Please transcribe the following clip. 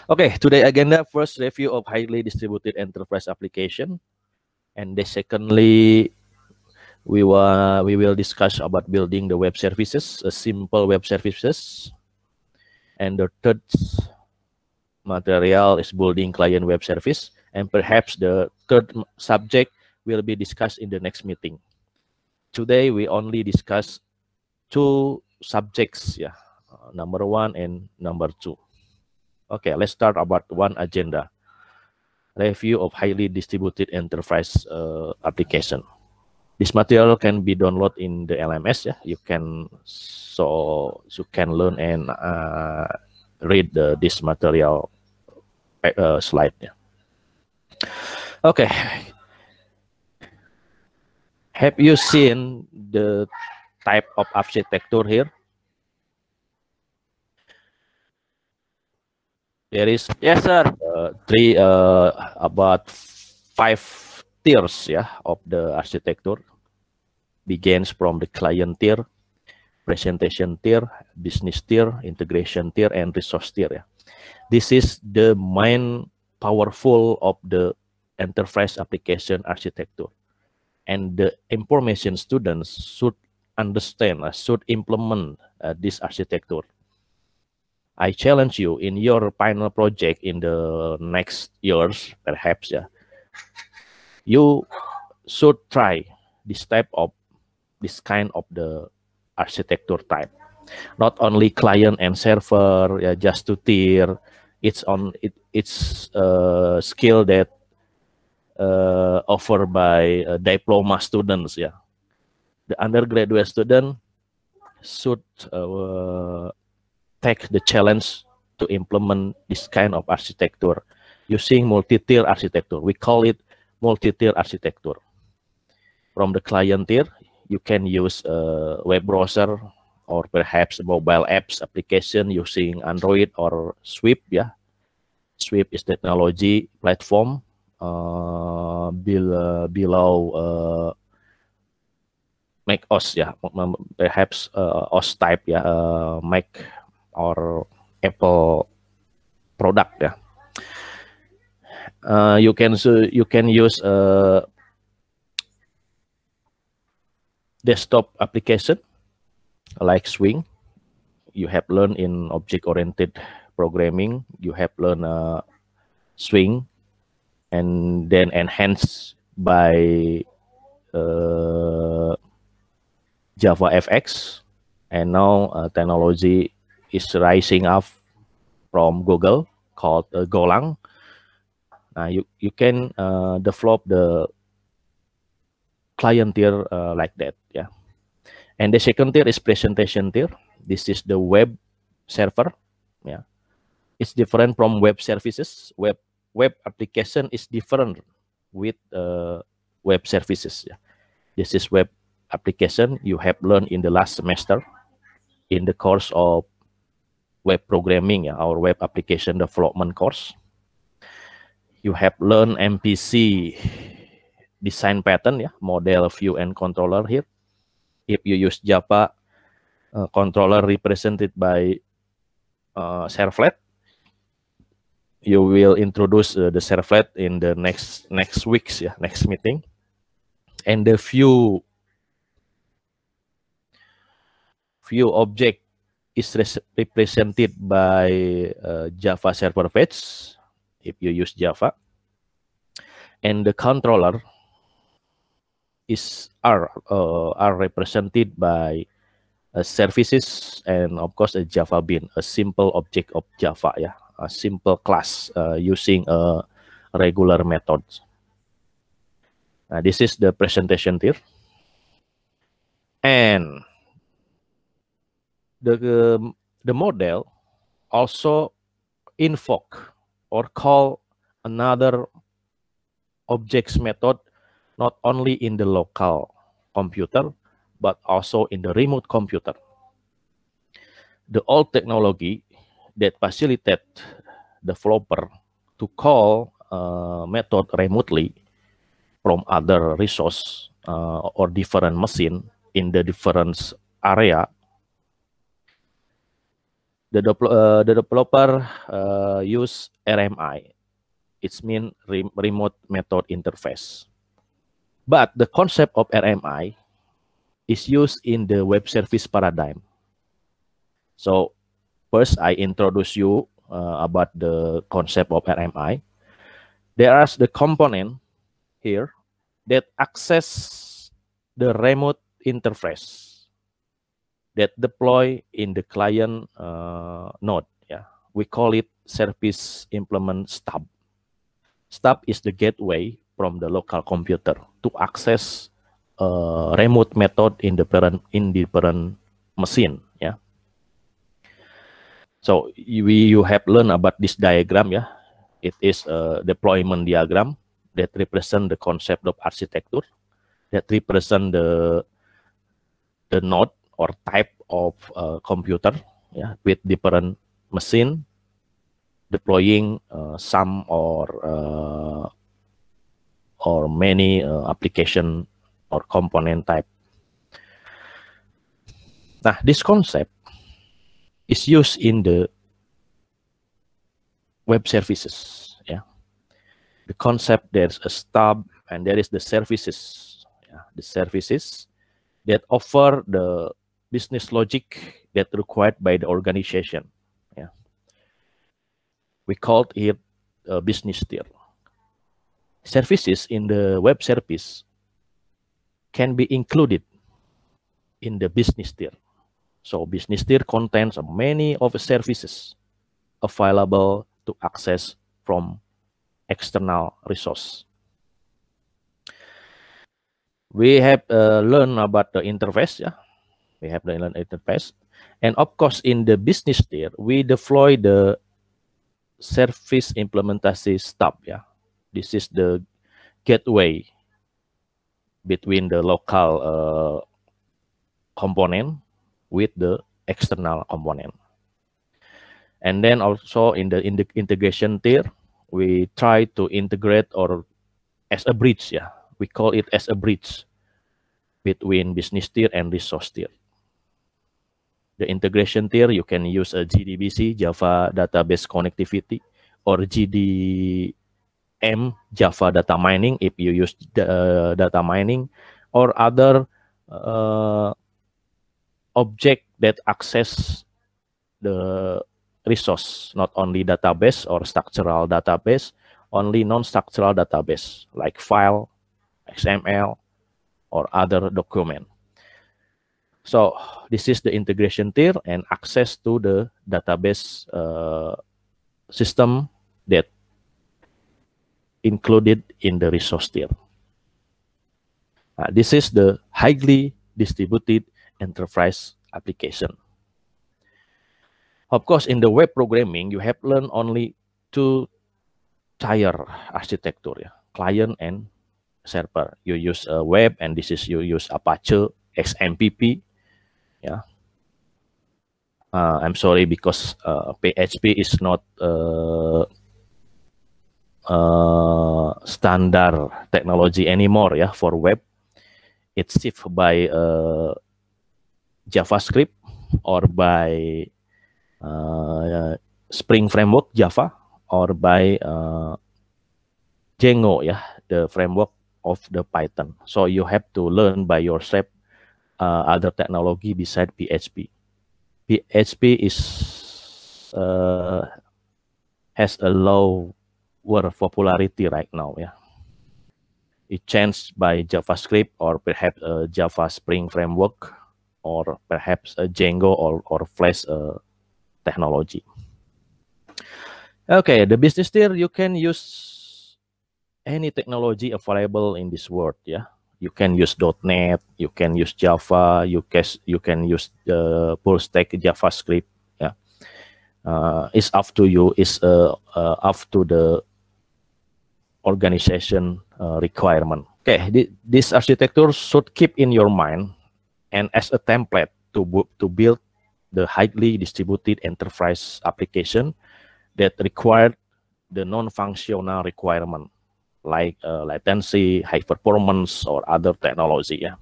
Okay, today agenda: first, review of highly distributed enterprise application, and then secondly, we will discuss about building the web services, a simple web services, and the third material is building client web service, and perhaps the third subject will be discussed in the next meeting. Today we only discuss two subjects, yeah, number one and number two. Okay, let's start about one agenda: review of highly distributed enterprise application. This material can be downloaded in the LMS. Yeah, you can learn and read this material slide. Yeah. Okay. Have you seen the type of architecture here? There is Yes, sir. three about 5 tiers, yeah, of the architecture. Begins from the client tier, presentation tier, business tier, integration tier, and resource tier. Yeah. This is the main powerful of the enterprise application architecture, and the information students should understand, should implement this architecture. I challenge you in your final project in the next years, perhaps, yeah, you should try this kind of the architecture type. Not only client and server, yeah, just to tier. It's a skill that offered by diploma students. Yeah, the undergraduate student should take the challenge to implement this kind of architecture using multi-tier architecture. We call it multi-tier architecture. From the client tier, you can use a web browser or perhaps a mobile apps application using Android or Swift. Yeah, Swift is technology platform below Mac OS. Yeah, perhaps OS type. Yeah, Mac or Apple product. Yeah, you can use desktop application like Swing. You have learned in object-oriented programming. You have learned Swing, and then enhanced by JavaFX, and now technology is rising up from Google called Golang. You can develop the client tier like that. Yeah, and the second tier is presentation tier. This is the web server. Yeah, it's different from web services. Web application is different with web services. Yeah. This is web application you have learned in the last semester in the course of web programming, yeah, our web application development course. You have learned MPC design pattern, yeah, model, view, and controller here. If you use Java, controller represented by servlet. You will introduce the servlet in the next weeks, yeah, next meeting. And the view object is represented by Java server page if you use Java, and the controller are represented by services, and of course a Java bean, a simple object of Java, yeah, a simple class using a regular method. This is the presentation tier, and the model also invoke or call another objects method not only in the local computer but also in the remote computer. The old technology that facilitate developer to call method remotely from other resource or different machine in the different area The developer use RMI. It's mean remote method interface. But the concept of RMI is used in the web service paradigm. So first, I introduce you about the concept of RMI. There are the component here that access the remote interface that deploy in the client node. Yeah, we call it service implement stub. Stub is the gateway from the local computer to access remote method in the parent machine. Yeah. So you have learned about this diagram. Yeah, it is a deployment diagram that represent the concept of architecture, that represent the node or type of computer, yeah, with different machine deploying some or many application or component type. Now, this concept is used in the web services. Yeah, the concept, there's a stub and there is the services. Yeah, the services that offer the business logic that required by the organization. Yeah, we called it a business tier. Services in the web service can be included in the business tier. So business tier contains many of the services available to access from external resource. We have learned about the interface. Yeah, we have the interface, and of course in the business tier we deploy the service implementation stub. Yeah, this is the gateway between the local component with the external component. And then also in the integration tier, we try to integrate or as a bridge. Yeah, we call it as a bridge between business tier and resource tier. The integration tier, you can use a JDBC, Java Database Connectivity, or JDM, Java Data Mining, if you use the data mining, or other object that access the resource, not only database or structural database, only non-structural database, like file, XML, or other document. So this is the integration tier and access to the database system that included in the resource tier. This is the highly distributed enterprise application. Of course, in the web programming, you have learned only two tier architecture, yeah, client and server. You use a web, and this is you use Apache XMPP. Yeah, I'm sorry because PHP is not standard technology anymore. Yeah, for web, it's shifted by JavaScript or by Spring Framework Java or by Django, yeah, the framework of the Python. So you have to learn by yourself other technology beside PHP. PHP is has a lower popularity right now. Yeah, it changed by JavaScript or perhaps a Java Spring Framework or perhaps a Django or Flash technology. Okay, the business tier, you can use any technology available in this world. Yeah, you can use .NET, you can use Java, you can use the full stack JavaScript. Yeah, it's up to you. It's up to the organization requirement. Okay, this architecture should keep in your mind and as a template to build the highly distributed enterprise application that require the non-functional requirement like latency, high performance, or other technology. Yeah.